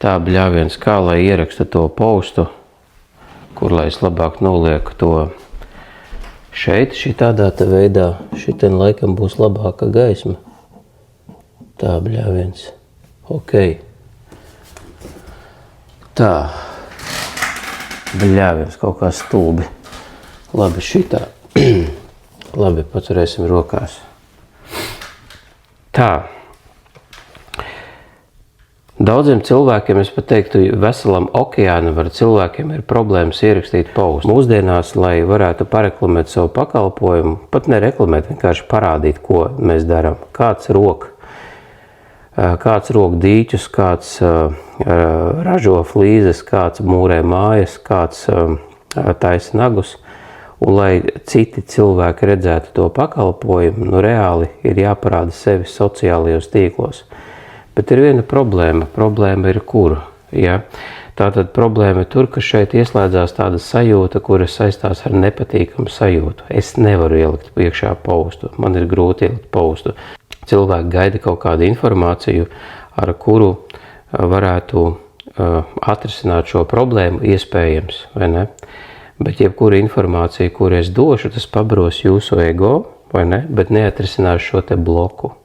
Tā bļāviens, kā lai ieraksta to postu, kur lai es labāk nolieku to šeit, šitādā te veidā. Šitien laikam būs labāka gaisma. Tā bļāviens. Ok. Tā. Bļāviens kaut kā stulbi. Labi, šitā. Labi, paturēsim rokās. Tā. Daudziem cilvēkiem, es pat teiktu, veselam okeānam ar cilvēkiem ir problēmas ierakstīt postu. Mūsdienās, lai varētu pareklamēt savu pakalpojumu, pat nereklamēt, vienkārši parādīt, ko mēs darām. Kāds rok dīķus, kāds ražo flīzes, kāds mūrē mājas, kāds taisa nagus. Un, lai citi cilvēki redzētu to pakalpojumu, reāli ir jāparāda sevi sociālajos tīklos. Bet ir viena problēma. Problēma ir kur? Ja? Tātad problēma ir tur, ka šeit ieslēdzās tāda sajūta, kuras saistās ar nepatīkamu sajūtu. Es nevaru ielikt iekšā postu. Man ir grūti ielikt postu. Cilvēki gaida kaut kādu informāciju, ar kuru varētu atrisināt šo problēmu, iespējams, vai ne? Bet jebkura informācija, kuru es došu, tas pabros jūsu ego, vai ne? Bet neatrisinās šo te bloku.